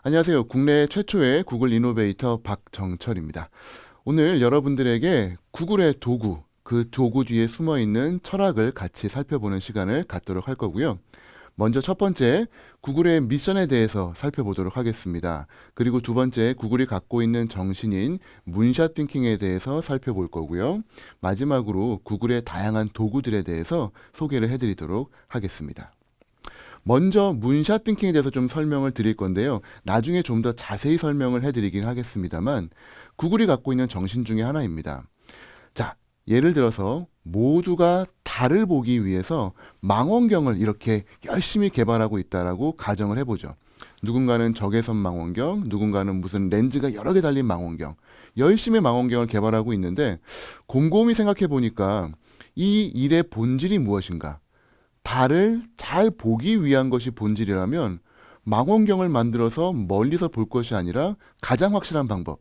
안녕하세요. 국내 최초의 구글 이노베이터 박정철입니다. 오늘 여러분들에게 구글의 도구, 그 도구 뒤에 숨어 있는 철학을 같이 살펴보는 시간을 갖도록 할 거고요. 먼저 첫 번째, 구글의 미션에 대해서 살펴보도록 하겠습니다. 그리고 두 번째, 구글이 갖고 있는 정신인 문샷 띵킹에 대해서 살펴볼 거고요. 마지막으로 구글의 다양한 도구들에 대해서 소개를 해드리도록 하겠습니다. 먼저 문샷 띵킹에 대해서 좀 설명을 드릴 건데요. 나중에 좀 더 자세히 설명을 해드리긴 하겠습니다만 구글이 갖고 있는 정신 중에 하나입니다. 자, 예를 들어서 모두가 달을 보기 위해서 망원경을 이렇게 열심히 개발하고 있다라고 가정을 해보죠. 누군가는 적외선 망원경, 누군가는 무슨 렌즈가 여러 개 달린 망원경, 열심히 망원경을 개발하고 있는데 곰곰이 생각해 보니까 이 일의 본질이 무엇인가? 달을 잘 보기 위한 것이 본질이라면 망원경을 만들어서 멀리서 볼 것이 아니라 가장 확실한 방법,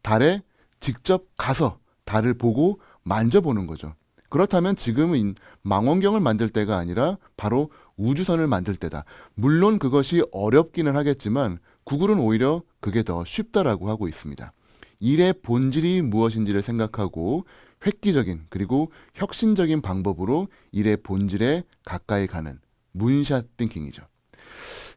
달에 직접 가서 달을 보고 만져보는 거죠. 그렇다면 지금은 망원경을 만들 때가 아니라 바로 우주선을 만들 때다. 물론 그것이 어렵기는 하겠지만 구글은 오히려 그게 더 쉽다라고 하고 있습니다. 일의 본질이 무엇인지를 생각하고 획기적인 그리고 혁신적인 방법으로 일의 본질에 가까이 가는 문샷 띵킹이죠.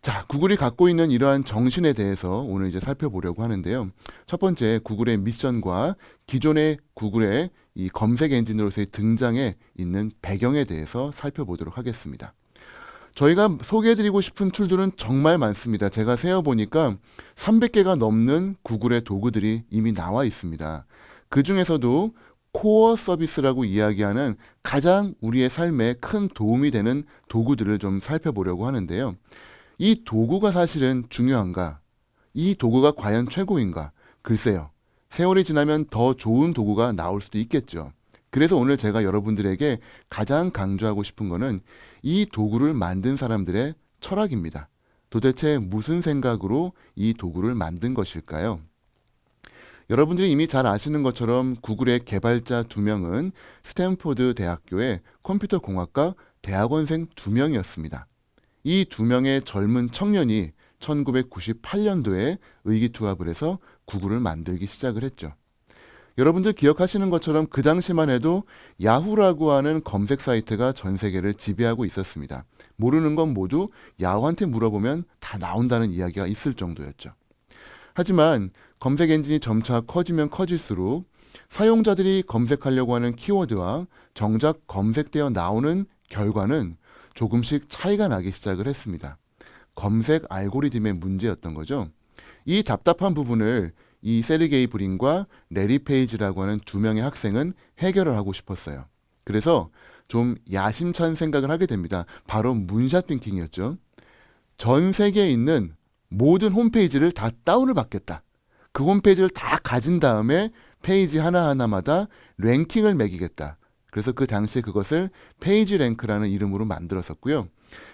자, 구글이 갖고 있는 이러한 정신에 대해서 오늘 이제 살펴보려고 하는데요. 첫 번째, 구글의 미션과 기존의 구글의 이 검색 엔진으로서의 등장에 있는 배경에 대해서 살펴보도록 하겠습니다. 저희가 소개해드리고 싶은 툴들은 정말 많습니다. 제가 세어보니까 300개가 넘는 구글의 도구들이 이미 나와 있습니다. 그 중에서도 코어 서비스라고 이야기하는 가장 우리의 삶에 큰 도움이 되는 도구들을 좀 살펴보려고 하는데요. 이 도구가 사실은 중요한가? 이 도구가 과연 최고인가? 글쎄요. 세월이 지나면 더 좋은 도구가 나올 수도 있겠죠. 그래서 오늘 제가 여러분들에게 가장 강조하고 싶은 거는 이 도구를 만든 사람들의 철학입니다. 도대체 무슨 생각으로 이 도구를 만든 것일까요? 여러분들이 이미 잘 아시는 것처럼 구글의 개발자 2명은 스탠포드 대학교의 컴퓨터 공학과 대학원생 2명이었습니다. 이 2명의 젊은 청년이 1998년도에 의기투합을 해서 구글을 만들기 시작을 했죠. 여러분들 기억하시는 것처럼 그 당시만 해도 야후라고 하는 검색 사이트가 전 세계를 지배하고 있었습니다. 모르는 건 모두 야후한테 물어보면 다 나온다는 이야기가 있을 정도였죠. 하지만 검색 엔진이 점차 커지면 커질수록 사용자들이 검색하려고 하는 키워드와 정작 검색되어 나오는 결과는 조금씩 차이가 나기 시작을 했습니다. 검색 알고리즘의 문제였던 거죠. 이 답답한 부분을 이 세르게이 브린과 레리 페이지라고 하는 2명의 학생은 해결을 하고 싶었어요. 그래서 좀 야심찬 생각을 하게 됩니다. 바로 문샷 띵킹이었죠. 전 세계에 있는 모든 홈페이지를 다 다운을 받겠다. 그 홈페이지를 다 가진 다음에 페이지 하나하나마다 랭킹을 매기겠다. 그래서 그 당시에 그것을 페이지 랭크라는 이름으로 만들었었고요.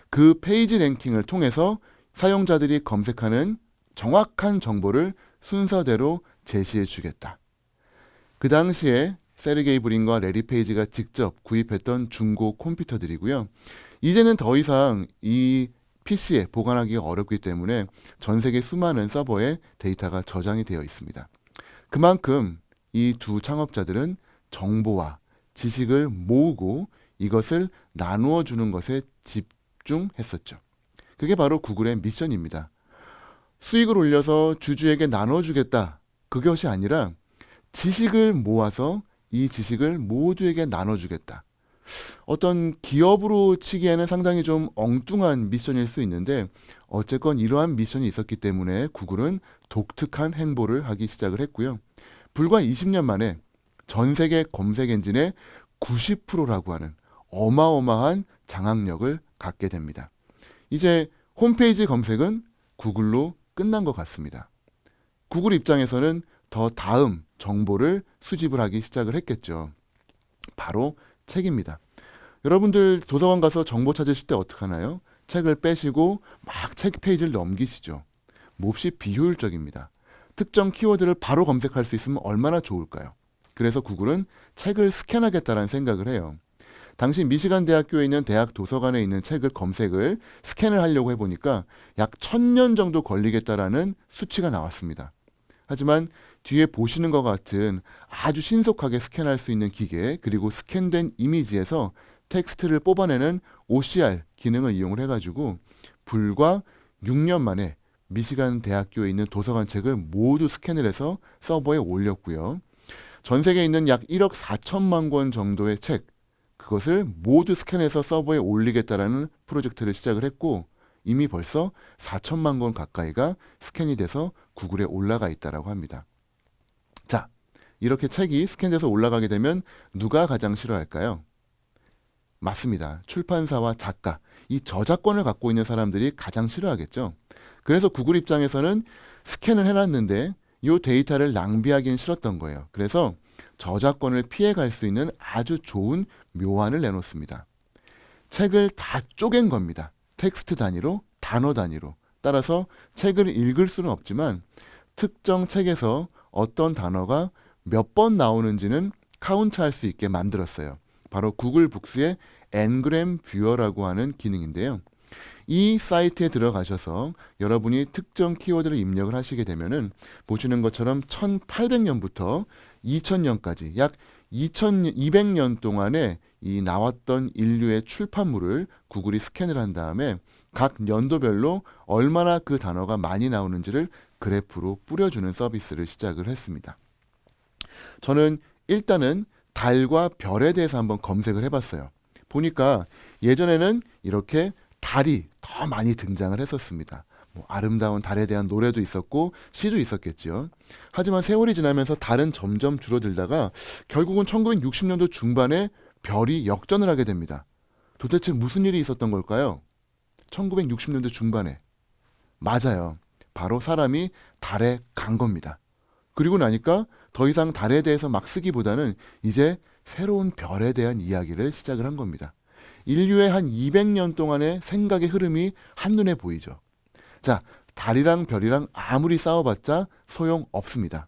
그 페이지 랭킹을 통해서 사용자들이 검색하는 정확한 정보를 순서대로 제시해 주겠다. 그 당시에 세르게이 브린과 레리 페이지가 직접 구입했던 중고 컴퓨터들이고요. 이제는 더 이상 이 PC에 보관하기가 어렵기 때문에 전 세계 수많은 서버에 데이터가 저장이 되어 있습니다. 그만큼 이 두 창업자들은 정보와 지식을 모으고 이것을 나누어 주는 것에 집중했었죠. 그게 바로 구글의 미션입니다. 수익을 올려서 주주에게 나눠주겠다. 그것이 아니라 지식을 모아서 이 지식을 모두에게 나눠주겠다. 어떤 기업으로 치기에는 상당히 좀 엉뚱한 미션일 수 있는데 어쨌건 이러한 미션이 있었기 때문에 구글은 독특한 행보를 하기 시작을 했고요. 불과 20년 만에 전 세계 검색 엔진의 90%라고 하는 어마어마한 장악력을 갖게 됩니다. 이제 홈페이지 검색은 구글로 끝난 것 같습니다. 구글 입장에서는 더 다음 정보를 수집을 하기 시작을 했겠죠. 바로 책입니다. 여러분들 도서관 가서 정보 찾으실 때 어떻게 하나요? 책을 빼시고 막 책 페이지를 넘기시죠. 몹시 비효율적입니다. 특정 키워드를 바로 검색할 수 있으면 얼마나 좋을까요? 그래서 구글은 책을 스캔하겠다는 생각을 해요. 당시 미시간 대학교에 있는 대학 도서관에 있는 책을 검색을 스캔을 하려고 해보니까 약 1000년 정도 걸리겠다라는 수치가 나왔습니다. 하지만 뒤에 보시는 것 같은 아주 신속하게 스캔할 수 있는 기계, 그리고 스캔된 이미지에서 텍스트를 뽑아내는 OCR 기능을 이용을 해가지고 불과 6년 만에 미시간 대학교에 있는 도서관 책을 모두 스캔을 해서 서버에 올렸고요. 전 세계에 있는 약 1억 4천만 권 정도의 책, 그것을 모두 스캔해서 서버에 올리겠다라는 프로젝트를 시작을 했고, 이미 벌써 4천만 권 가까이가 스캔이 돼서 구글에 올라가 있다라고 합니다. 자, 이렇게 책이 스캔돼서 올라가게 되면 누가 가장 싫어할까요? 맞습니다. 출판사와 작가, 이 저작권을 갖고 있는 사람들이 가장 싫어하겠죠. 그래서 구글 입장에서는 스캔을 해놨는데 이 데이터를 낭비하기는 싫었던 거예요. 그래서 저작권을 피해갈 수 있는 아주 좋은 묘안을 내놓습니다. 책을 다 쪼갠 겁니다. 텍스트 단위로, 단어 단위로. 따라서 책을 읽을 수는 없지만 특정 책에서 어떤 단어가 몇 번 나오는지는 카운트할 수 있게 만들었어요. 바로 구글 북스의 엔그램 뷰어라고 하는 기능인데요. 이 사이트에 들어가셔서 여러분이 특정 키워드를 입력을 하시게 되면은 보시는 것처럼 1800년부터 2000년까지 약 2200년 동안에 이 나왔던 인류의 출판물을 구글이 스캔을 한 다음에 각 연도별로 얼마나 그 단어가 많이 나오는지를 그래프로 뿌려주는 서비스를 시작을 했습니다. 저는 일단은 달과 별에 대해서 한번 검색을 해봤어요. 보니까 예전에는 이렇게 달이 더 많이 등장을 했었습니다. 아름다운 달에 대한 노래도 있었고 시도 있었겠죠. 하지만 세월이 지나면서 달은 점점 줄어들다가 결국은 1960년도 중반에 별이 역전을 하게 됩니다. 도대체 무슨 일이 있었던 걸까요? 1960년도 중반에. 맞아요. 바로 사람이 달에 간 겁니다. 그리고 나니까 더 이상 달에 대해서 막 쓰기보다는 이제 새로운 별에 대한 이야기를 시작을 한 겁니다. 인류의 한 200년 동안의 생각의 흐름이 한눈에 보이죠. 자, 달이랑 별이랑 아무리 싸워봤자 소용없습니다.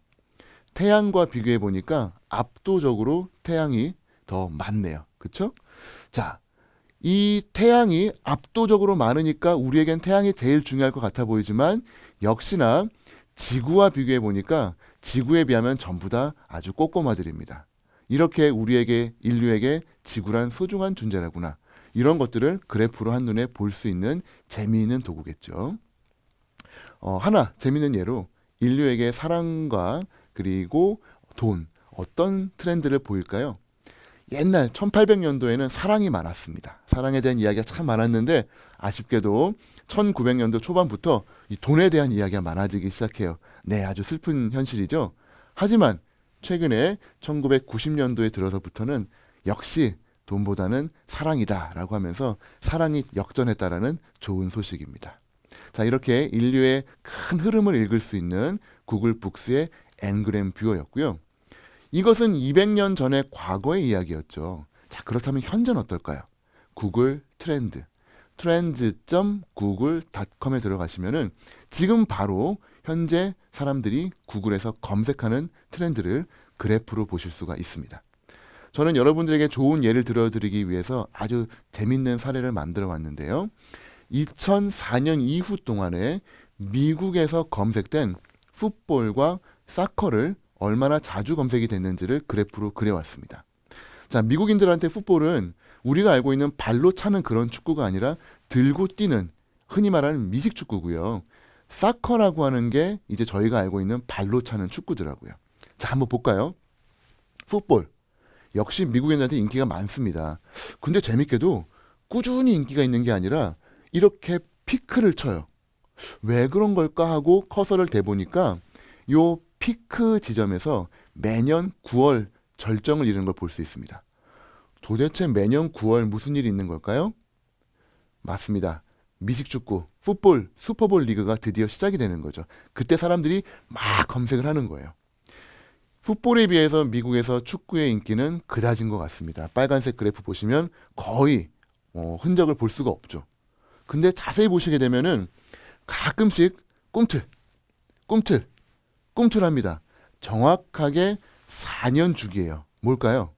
태양과 비교해 보니까 압도적으로 태양이 더 많네요. 그렇죠? 자, 이 태양이 압도적으로 많으니까 우리에겐 태양이 제일 중요할 것 같아 보이지만 역시나 지구와 비교해 보니까 지구에 비하면 전부 다 아주 꼬꼬마들입니다. 이렇게 우리에게, 인류에게 지구란 소중한 존재라구나. 이런 것들을 그래프로 한눈에 볼 수 있는 재미있는 도구겠죠. 하나 재미있는 예로 인류에게 사랑과 그리고 돈, 어떤 트렌드를 보일까요? 옛날 1800년도에는 사랑이 많았습니다. 사랑에 대한 이야기가 참 많았는데 아쉽게도 1900년도 초반부터 이 돈에 대한 이야기가 많아지기 시작해요. 네, 아주 슬픈 현실이죠. 하지만 최근에 1990년도에 들어서부터는 역시 돈보다는 사랑이다라고 하면서 사랑이 역전했다라는 좋은 소식입니다. 자, 이렇게 인류의 큰 흐름을 읽을 수 있는 구글 북스의 엔그램 뷰어였고요. 이것은 200년 전의 과거의 이야기였죠. 자, 그렇다면 현재는 어떨까요? 구글 트렌드, trends.google.com에 들어가시면은 지금 바로 현재 사람들이 구글에서 검색하는 트렌드를 그래프로 보실 수가 있습니다. 저는 여러분들에게 좋은 예를 들어드리기 위해서 아주 재밌는 사례를 만들어 왔는데요. 2004년 이후 동안에 미국에서 검색된 풋볼과 사커를 얼마나 자주 검색이 됐는지를 그래프로 그려왔습니다. 자, 미국인들한테 풋볼은 우리가 알고 있는 발로 차는 그런 축구가 아니라 들고 뛰는 흔히 말하는 미식 축구고요. 사커라고 하는 게 이제 저희가 알고 있는 발로 차는 축구더라고요. 자, 한번 볼까요? 풋볼. 역시 미국인들한테 인기가 많습니다. 근데 재밌게도 꾸준히 인기가 있는 게 아니라 이렇게 피크를 쳐요. 왜 그런 걸까 하고 커서를 대보니까 요 피크 지점에서 매년 9월 절정을 이루는 걸 볼 수 있습니다. 도대체 매년 9월 무슨 일이 있는 걸까요? 맞습니다. 미식축구, 풋볼, 슈퍼볼 리그가 드디어 시작이 되는 거죠. 그때 사람들이 막 검색을 하는 거예요. 풋볼에 비해서 미국에서 축구의 인기는 그다진 것 같습니다. 빨간색 그래프 보시면 거의 흔적을 볼 수가 없죠. 근데 자세히 보시게 되면은 가끔씩 꿈틀합니다. 정확하게 4년 주기예요. 뭘까요?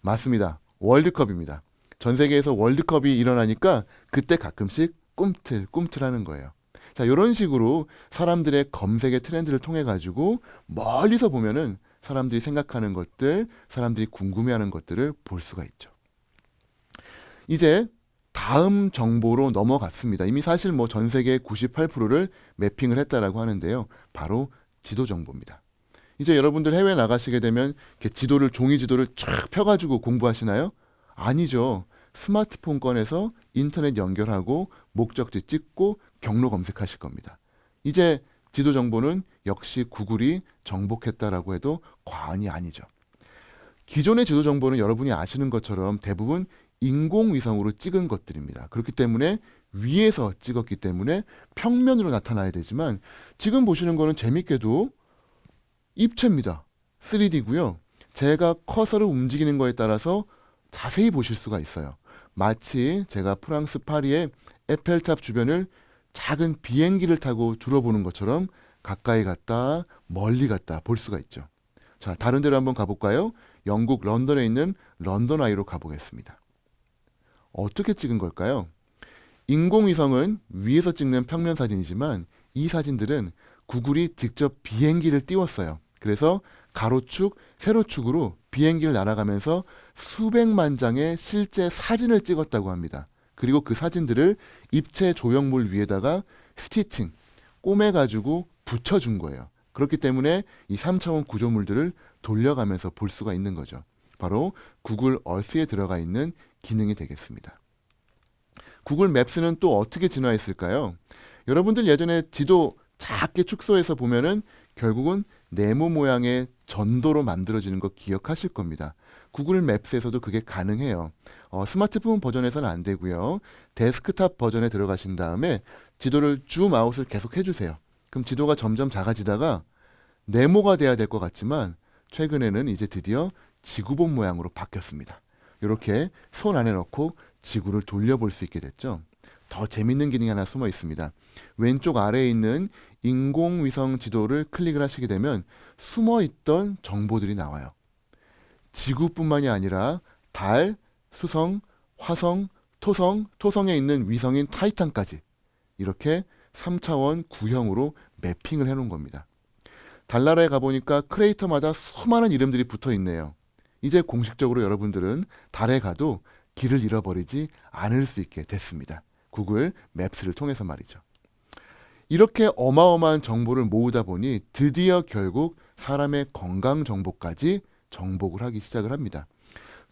맞습니다. 월드컵입니다. 전 세계에서 월드컵이 일어나니까 그때 가끔씩 꿈틀꿈틀하는 거예요. 자, 이런 식으로 사람들의 검색의 트렌드를 통해 가지고 멀리서 보면은 사람들이 생각하는 것들, 사람들이 궁금해하는 것들을 볼 수가 있죠. 이제 다음 정보로 넘어갔습니다. 이미 사실 뭐 전 세계 98%를 매핑을 했다라고 하는데요. 바로 지도 정보입니다. 이제 여러분들 해외 나가시게 되면 이렇게 지도를 종이 지도를 쫙 펴가지고 공부하시나요? 아니죠. 스마트폰 꺼내서 인터넷 연결하고 목적지 찍고 경로 검색하실 겁니다. 이제 지도 정보는 역시 구글이 정복했다라고 해도 과언이 아니죠. 기존의 지도 정보는 여러분이 아시는 것처럼 대부분 인공위성으로 찍은 것들입니다. 그렇기 때문에 위에서 찍었기 때문에 평면으로 나타나야 되지만 지금 보시는 거는 재밌게도 입체입니다. 3D고요. 제가 커서를 움직이는 거에 따라서 자세히 보실 수가 있어요. 마치 제가 프랑스 파리의 에펠탑 주변을 작은 비행기를 타고 둘러보는 것처럼 가까이 갔다 멀리 갔다 볼 수가 있죠. 자, 다른 데로 한번 가볼까요? 영국 런던에 있는 런던 아이로 가보겠습니다. 어떻게 찍은 걸까요? 인공위성은 위에서 찍는 평면 사진이지만 이 사진들은 구글이 직접 비행기를 띄웠어요. 그래서 가로축, 세로축으로 비행기를 날아가면서 수백만 장의 실제 사진을 찍었다고 합니다. 그리고 그 사진들을 입체 조형물 위에다가 스티칭, 꼬매가지고 붙여준 거예요. 그렇기 때문에 이 3차원 구조물들을 돌려가면서 볼 수가 있는 거죠. 바로 구글 얼스에 들어가 있는 기능이 되겠습니다. 구글 맵스는 또 어떻게 진화했을까요? 여러분들 예전에 지도 작게 축소해서 보면은 결국은 네모 모양의 전도로 만들어지는 거 기억하실 겁니다. 구글 맵스에서도 그게 가능해요. 스마트폰 버전에서는 안 되고요. 데스크탑 버전에 들어가신 다음에 지도를 줌 아웃을 계속 해주세요. 그럼 지도가 점점 작아지다가 네모가 돼야 될 것 같지만 최근에는 이제 드디어 지구본 모양으로 바뀌었습니다. 이렇게 손 안에 넣고 지구를 돌려볼 수 있게 됐죠. 더 재밌는 기능이 하나 숨어 있습니다. 왼쪽 아래에 있는 인공위성 지도를 클릭을 하시게 되면 숨어 있던 정보들이 나와요. 지구뿐만이 아니라 달, 수성, 화성, 토성에 있는 위성인 타이탄까지 이렇게 3차원 구형으로 매핑을 해놓은 겁니다. 달나라에 가보니까 크레이터마다 수많은 이름들이 붙어 있네요. 이제 공식적으로 여러분들은 달에 가도 길을 잃어버리지 않을 수 있게 됐습니다. 구글 맵스를 통해서 말이죠. 이렇게 어마어마한 정보를 모으다 보니 드디어 결국 사람의 건강 정보까지 정복을 하기 시작을 합니다.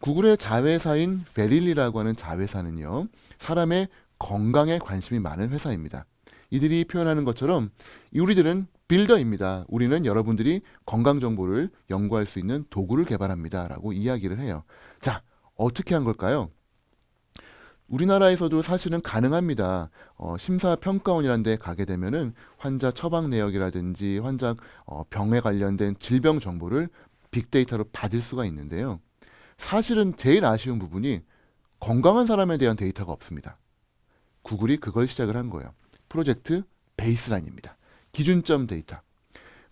구글의 자회사인 베릴리라고 하는 자회사는요, 사람의 건강에 관심이 많은 회사입니다. 이들이 표현하는 것처럼 우리들은 빌더입니다. 우리는 여러분들이 건강 정보를 연구할 수 있는 도구를 개발합니다. 라고 이야기를 해요. 자, 어떻게 한 걸까요? 우리나라에서도 사실은 가능합니다. 심사평가원이라는 데 가게 되면은 환자 처방 내역이라든지 환자 병에 관련된 질병 정보를 빅데이터로 받을 수가 있는데요. 사실은 제일 아쉬운 부분이 건강한 사람에 대한 데이터가 없습니다. 구글이 그걸 시작을 한 거예요. 프로젝트 베이스라인입니다. 기준점 데이터.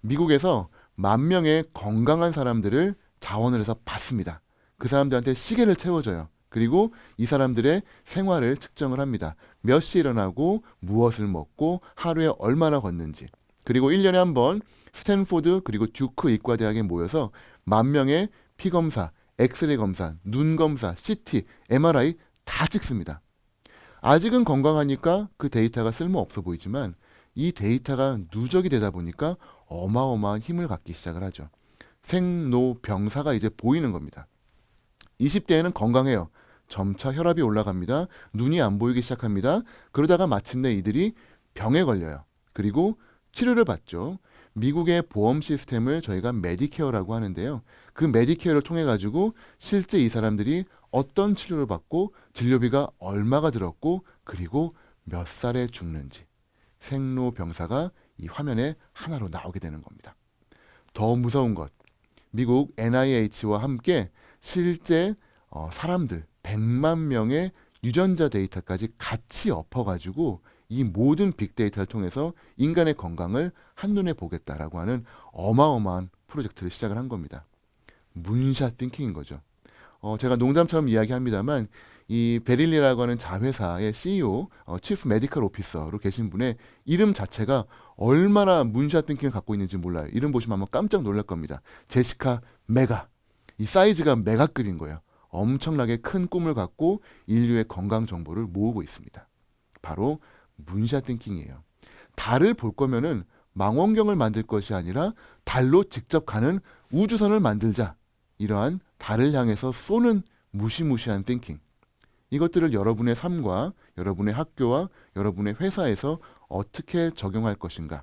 미국에서 10,000명의 건강한 사람들을 자원을 해서 받습니다. 그 사람들한테 시계를 채워줘요. 그리고 이 사람들의 생활을 측정을 합니다. 몇 시에 일어나고 무엇을 먹고 하루에 얼마나 걷는지. 그리고 1년에 한 번 스탠포드 그리고 듀크 의과대학에 모여서 10,000명의 피검사, 엑스레이 검사, 눈 검사, CT, MRI 다 찍습니다. 아직은 건강하니까 그 데이터가 쓸모없어 보이지만 이 데이터가 누적이 되다 보니까 어마어마한 힘을 갖기 시작을 하죠. 생로병사가 이제 보이는 겁니다. 20대에는 건강해요. 점차 혈압이 올라갑니다. 눈이 안 보이기 시작합니다. 그러다가 마침내 이들이 병에 걸려요. 그리고 치료를 받죠. 미국의 보험 시스템을 저희가 메디케어라고 하는데요. 그 메디케어를 통해 가지고 실제 이 사람들이 어떤 치료를 받고 진료비가 얼마가 들었고 그리고 몇 살에 죽는지 생로병사가 이 화면에 하나로 나오게 되는 겁니다. 더 무서운 것, 미국 NIH와 함께 실제 사람들 100만 명의 유전자 데이터까지 같이 엎어가지고 이 모든 빅데이터를 통해서 인간의 건강을 한눈에 보겠다라고 하는 어마어마한 프로젝트를 시작을 한 겁니다. 문샷 띵킹인 거죠. 제가 농담처럼 이야기합니다만 이 베릴리라고 하는 자회사의 CEO, 치프 메디컬 오피서로 계신 분의 이름 자체가 얼마나 문샷 띵킹을 갖고 있는지 몰라요. 이름 보시면 아마 깜짝 놀랄 겁니다. 제시카 메가. 이 사이즈가 메가급인 거예요. 엄청나게 큰 꿈을 갖고 인류의 건강 정보를 모으고 있습니다. 바로 문샷 띵킹이에요. 달을 볼 거면은 망원경을 만들 것이 아니라 달로 직접 가는 우주선을 만들자. 이러한 달을 향해서 쏘는 무시무시한 띵킹. 이것들을 여러분의 삶과 여러분의 학교와 여러분의 회사에서 어떻게 적용할 것인가.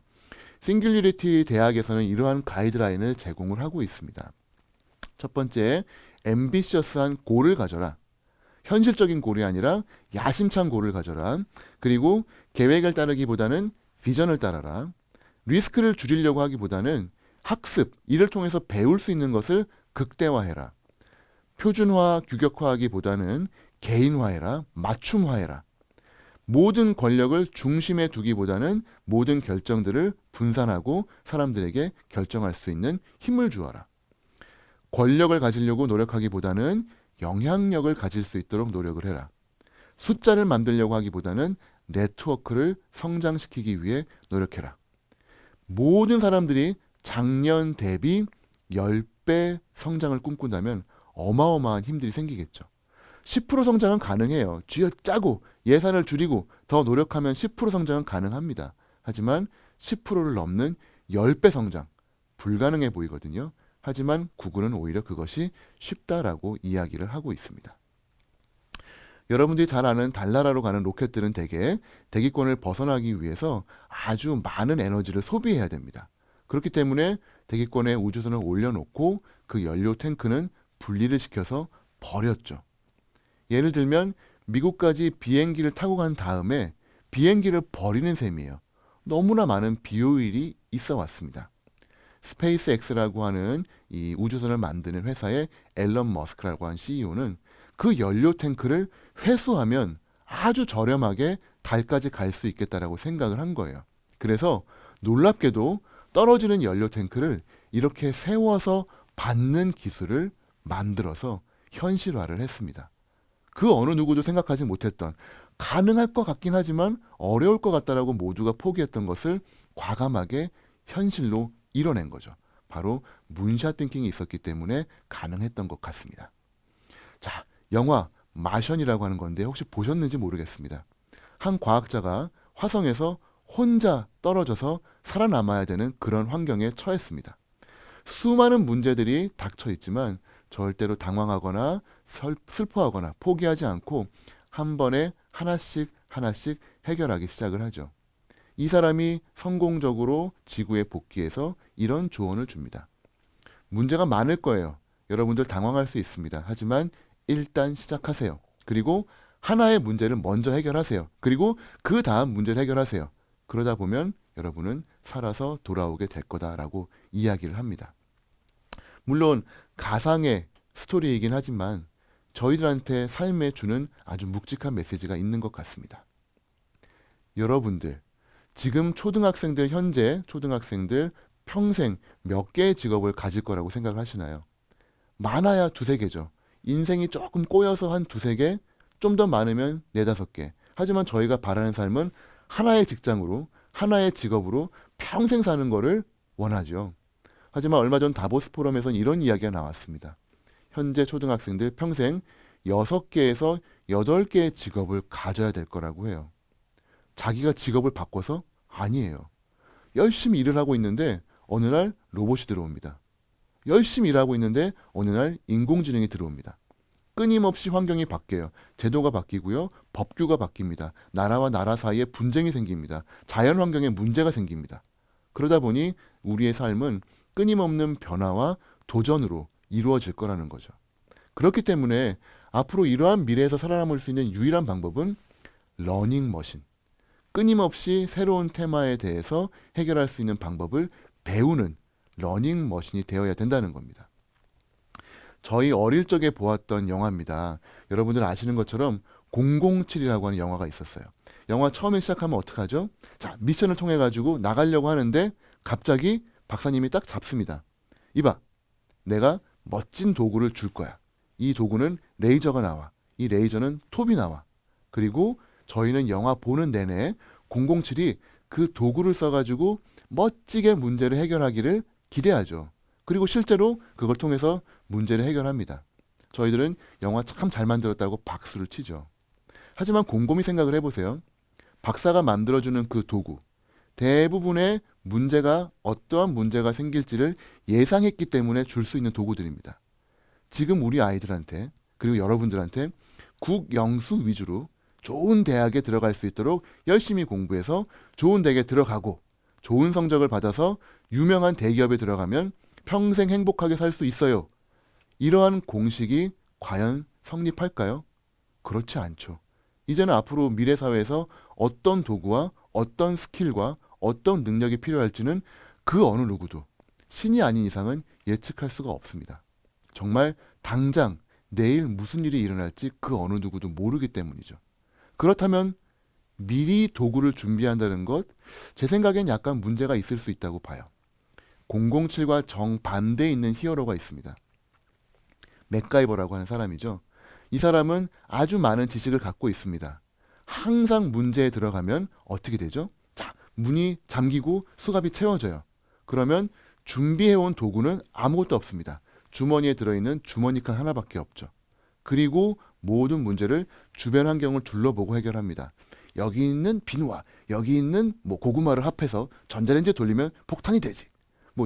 싱귤리티 대학에서는 이러한 가이드라인을 제공을 하고 있습니다. 첫 번째, 앰비셔스한 골을 가져라. 현실적인 골이 아니라 야심찬 골을 가져라. 그리고 계획을 따르기보다는 비전을 따라라. 리스크를 줄이려고 하기보다는 학습, 이를 통해서 배울 수 있는 것을 극대화해라. 표준화, 규격화하기보다는 개인화해라. 맞춤화해라. 모든 권력을 중심에 두기보다는 모든 결정들을 분산하고 사람들에게 결정할 수 있는 힘을 주어라. 권력을 가지려고 노력하기보다는 영향력을 가질 수 있도록 노력을 해라. 숫자를 만들려고 하기보다는 네트워크를 성장시키기 위해 노력해라. 모든 사람들이 작년 대비 10배 성장을 꿈꾼다면 어마어마한 힘들이 생기겠죠. 10% 성장은 가능해요. 쥐어짜고 예산을 줄이고 더 노력하면 10% 성장은 가능합니다. 하지만 10%를 넘는 10배 성장, 불가능해 보이거든요. 하지만 구글은 오히려 그것이 쉽다라고 이야기를 하고 있습니다. 여러분들이 잘 아는 달나라로 가는 로켓들은 대개 대기권을 벗어나기 위해서 아주 많은 에너지를 소비해야 됩니다. 그렇기 때문에 대기권에 우주선을 올려놓고 그 연료 탱크는 분리를 시켜서 버렸죠. 예를 들면 미국까지 비행기를 타고 간 다음에 비행기를 버리는 셈이에요. 너무나 많은 비효율이 있어 왔습니다. 스페이스X라고 하는 이 우주선을 만드는 회사의 앨런 머스크라고 하는 CEO는 그 연료 탱크를 회수하면 아주 저렴하게 달까지 갈 수 있겠다라고 생각을 한 거예요. 그래서 놀랍게도 떨어지는 연료 탱크를 이렇게 세워서 받는 기술을 만들어서 현실화를 했습니다. 그 어느 누구도 생각하지 못했던, 가능할 것 같긴 하지만 어려울 것 같다라고 모두가 포기했던 것을 과감하게 현실로 이뤄낸 거죠. 바로 문샷 띵킹이 있었기 때문에 가능했던 것 같습니다. 자, 영화 마션이라고 하는 건데 혹시 보셨는지 모르겠습니다. 한 과학자가 화성에서 혼자 떨어져서 살아남아야 되는 그런 환경에 처했습니다. 수많은 문제들이 닥쳐 있지만 절대로 당황하거나 슬퍼하거나 포기하지 않고 한 번에 하나씩 하나씩 해결하기 시작을 하죠. 이 사람이 성공적으로 지구에 복귀해서 이런 조언을 줍니다. 문제가 많을 거예요. 여러분들 당황할 수 있습니다. 하지만 일단 시작하세요. 그리고 하나의 문제를 먼저 해결하세요. 그리고 그 다음 문제를 해결하세요. 그러다 보면 여러분은 살아서 돌아오게 될 거다라고 이야기를 합니다. 물론 가상의 스토리이긴 하지만 저희들한테 삶에 주는 아주 묵직한 메시지가 있는 것 같습니다. 여러분들, 지금 초등학생들, 현재 초등학생들 평생 몇 개의 직업을 가질 거라고 생각하시나요? 많아야 두세 개죠. 인생이 조금 꼬여서 한 두세 개, 좀 더 많으면 네다섯 개. 하지만 저희가 바라는 삶은 하나의 직장으로, 하나의 직업으로 평생 사는 거를 원하죠. 하지만 얼마 전 다보스 포럼에서는 이런 이야기가 나왔습니다. 현재 초등학생들 평생 6개에서 8개의 직업을 가져야 될 거라고 해요. 자기가 직업을 바꿔서? 아니에요. 열심히 일을 하고 있는데 어느 날 로봇이 들어옵니다. 열심히 일하고 있는데 어느 날 인공지능이 들어옵니다. 끊임없이 환경이 바뀌어요. 제도가 바뀌고요. 법규가 바뀝니다. 나라와 나라 사이에 분쟁이 생깁니다. 자연 환경에 문제가 생깁니다. 그러다 보니 우리의 삶은 끊임없는 변화와 도전으로 이루어질 거라는 거죠. 그렇기 때문에 앞으로 이러한 미래에서 살아남을 수 있는 유일한 방법은 러닝머신. 끊임없이 새로운 테마에 대해서 해결할 수 있는 방법을 배우는 러닝머신이 되어야 된다는 겁니다. 저희 어릴 적에 보았던 영화입니다. 여러분들 아시는 것처럼 007이라고 하는 영화가 있었어요. 영화 처음에 시작하면 어떡하죠? 자, 미션을 통해 가지고 나가려고 하는데 갑자기 박사님이 딱 잡습니다. 이봐, 내가 멋진 도구를 줄 거야. 이 도구는 레이저가 나와. 이 레이저는 톱이 나와. 그리고 저희는 영화 보는 내내 007이 그 도구를 써가지고 멋지게 문제를 해결하기를 기대하죠. 그리고 실제로 그걸 통해서 문제를 해결합니다. 저희들은 영화 참 잘 만들었다고 박수를 치죠. 하지만 곰곰이 생각을 해보세요. 박사가 만들어주는 그 도구, 대부분의 문제가 어떠한 문제가 생길지를 예상했기 때문에 줄 수 있는 도구들입니다. 지금 우리 아이들한테 그리고 여러분들한테 국영수 위주로 좋은 대학에 들어갈 수 있도록 열심히 공부해서 좋은 대학에 들어가고 좋은 성적을 받아서 유명한 대기업에 들어가면 평생 행복하게 살 수 있어요. 이러한 공식이 과연 성립할까요? 그렇지 않죠. 이제는 앞으로 미래 사회에서 어떤 도구와 어떤 스킬과 어떤 능력이 필요할지는 그 어느 누구도 신이 아닌 이상은 예측할 수가 없습니다. 정말 당장 내일 무슨 일이 일어날지 그 어느 누구도 모르기 때문이죠. 그렇다면 미리 도구를 준비한다는 것, 제 생각엔 약간 문제가 있을 수 있다고 봐요. 007과 정반대에 있는 히어로가 있습니다. 맥가이버라고 하는 사람이죠. 이 사람은 아주 많은 지식을 갖고 있습니다. 항상 문제에 들어가면 어떻게 되죠? 자, 문이 잠기고 수갑이 채워져요. 그러면 준비해온 도구는 아무것도 없습니다. 주머니에 들어있는 주머니칸 하나밖에 없죠. 그리고 모든 문제를 주변 환경을 둘러보고 해결합니다. 여기 있는 비누와 여기 있는 고구마를 합해서 전자레인지에 돌리면 폭탄이 되지.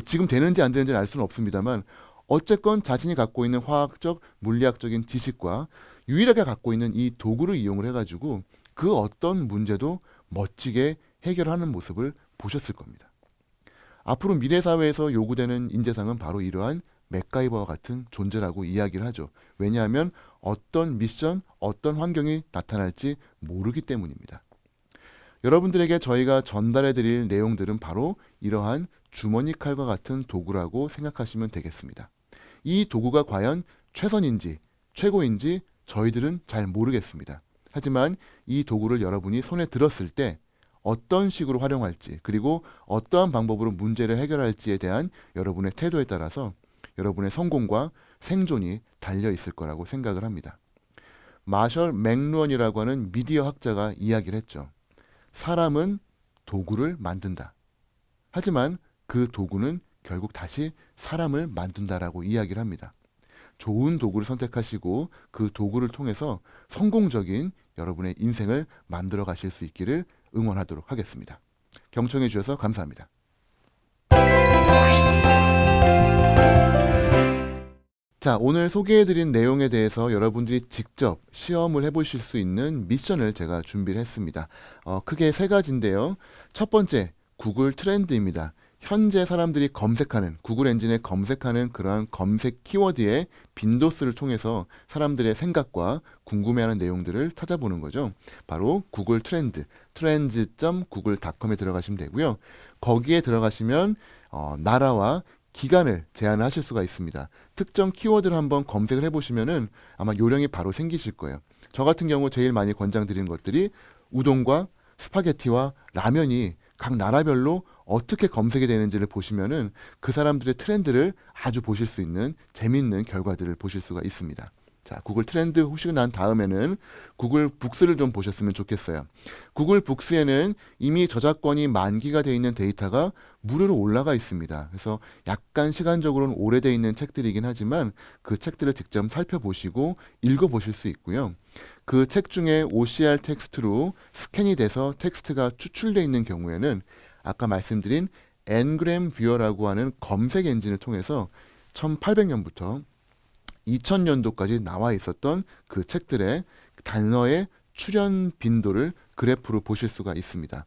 지금 되는지 안 되는지는 알 수는 없습니다만 어쨌건 자신이 갖고 있는 화학적, 물리학적인 지식과 유일하게 갖고 있는 이 도구를 이용을 해가지고 그 어떤 문제도 멋지게 해결하는 모습을 보셨을 겁니다. 앞으로 미래 사회에서 요구되는 인재상은 바로 이러한 맥가이버와 같은 존재라고 이야기를 하죠. 왜냐하면 어떤 미션, 어떤 환경이 나타날지 모르기 때문입니다. 여러분들에게 저희가 전달해 드릴 내용들은 바로 이러한 주머니 칼과 같은 도구라고 생각하시면 되겠습니다. 이 도구가 과연 최선인지 최고인지 저희들은 잘 모르겠습니다. 하지만 이 도구를 여러분이 손에 들었을 때 어떤 식으로 활용할지 그리고 어떠한 방법으로 문제를 해결할지에 대한 여러분의 태도에 따라서 여러분의 성공과 생존이 달려 있을 거라고 생각을 합니다. 마셜 맥루언이라고 하는 미디어 학자가 이야기를 했죠. 사람은 도구를 만든다. 하지만 그 도구는 결국 다시 사람을 만든다라고 이야기를 합니다. 좋은 도구를 선택하시고 그 도구를 통해서 성공적인 여러분의 인생을 만들어 가실 수 있기를 응원하도록 하겠습니다. 경청해 주셔서 감사합니다. 자, 오늘 소개해드린 내용에 대해서 여러분들이 직접 시험을 해보실 수 있는 미션을 제가 준비를 했습니다. 크게 세 가지인데요. 첫 번째, 구글 트렌드입니다. 현재 사람들이 검색하는, 구글 엔진에 검색하는 그러한 검색 키워드의 빈도수를 통해서 사람들의 생각과 궁금해하는 내용들을 찾아보는 거죠. 바로 구글 트렌드, trends.google.com에 들어가시면 되고요. 거기에 들어가시면 나라와 기간을 제한하실 수가 있습니다. 특정 키워드를 한번 검색을 해보시면은 아마 요령이 바로 생기실 거예요. 저 같은 경우 제일 많이 권장드리는 것들이 우동과 스파게티와 라면이 각 나라별로 어떻게 검색이 되는지를 보시면은 그 사람들의 트렌드를 아주 보실 수 있는 재밌는 결과들을 보실 수가 있습니다. 자, 구글 트렌드 후시고 난 다음에는 구글 북스를 좀 보셨으면 좋겠어요. 구글 북스에는 이미 저작권이 만기가 되어 있는 데이터가 무료로 올라가 있습니다. 그래서 약간 시간적으로는 오래되어 있는 책들이긴 하지만 그 책들을 직접 살펴보시고 읽어보실 수 있고요. 그 책 중에 OCR 텍스트로 스캔이 돼서 텍스트가 추출되어 있는 경우에는 아까 말씀드린 Ngram 뷰어라고 하는 검색 엔진을 통해서 1800년부터 2000년도까지 나와 있었던 그 책들의 단어의 출현 빈도를 그래프로 보실 수가 있습니다.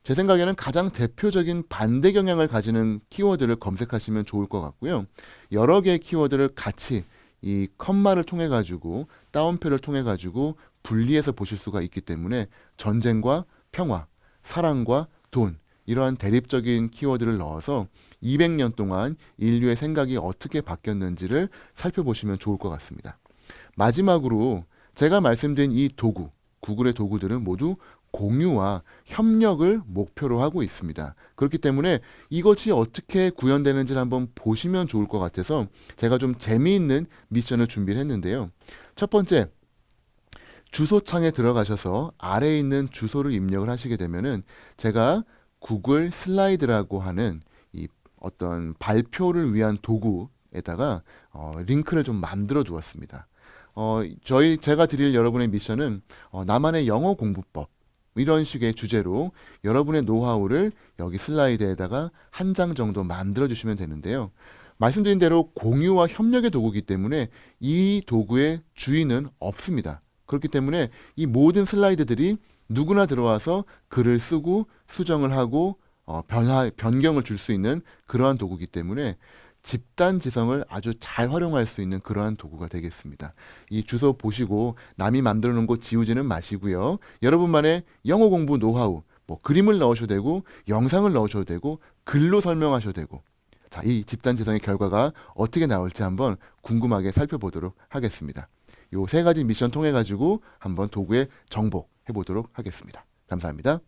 제 생각에는 가장 대표적인 반대 경향을 가지는 키워드를 검색하시면 좋을 것 같고요. 여러 개의 키워드를 같이 이 컴마를 통해 가지고 따옴표를 통해 가지고 분리해서 보실 수가 있기 때문에 전쟁과 평화, 사랑과 돈 이러한 대립적인 키워드를 넣어서 200년 동안 인류의 생각이 어떻게 바뀌었는지를 살펴보시면 좋을 것 같습니다. 마지막으로 제가 말씀드린 이 도구, 구글의 도구들은 모두 공유와 협력을 목표로 하고 있습니다. 그렇기 때문에 이것이 어떻게 구현되는지를 한번 보시면 좋을 것 같아서 제가 좀 재미있는 미션을 준비를 했는데요. 첫 번째, 주소창에 들어가셔서 아래에 있는 주소를 입력을 하시게 되면은 제가 구글 슬라이드라고 하는 이 어떤 발표를 위한 도구에다가 링크를 좀 만들어 두었습니다. 제가 드릴 여러분의 미션은 나만의 영어 공부법 이런 식의 주제로 여러분의 노하우를 여기 슬라이드에다가 한 장 정도 만들어 주시면 되는데요. 말씀드린 대로 공유와 협력의 도구이기 때문에 이 도구의 주인은 없습니다. 그렇기 때문에 이 모든 슬라이드들이 누구나 들어와서 글을 쓰고 수정을 하고 변경을 줄 수 있는 그러한 도구이기 때문에 집단 지성을 아주 잘 활용할 수 있는 그러한 도구가 되겠습니다. 이 주소 보시고 남이 만들어 놓은 거 지우지는 마시고요. 여러분만의 영어 공부 노하우, 뭐 그림을 넣으셔도 되고 영상을 넣으셔도 되고 글로 설명하셔도 되고 자, 이 집단 지성의 결과가 어떻게 나올지 한번 궁금하게 살펴보도록 하겠습니다. 요 세 가지 미션 통해 가지고 한번 도구에 정복해 보도록 하겠습니다. 감사합니다.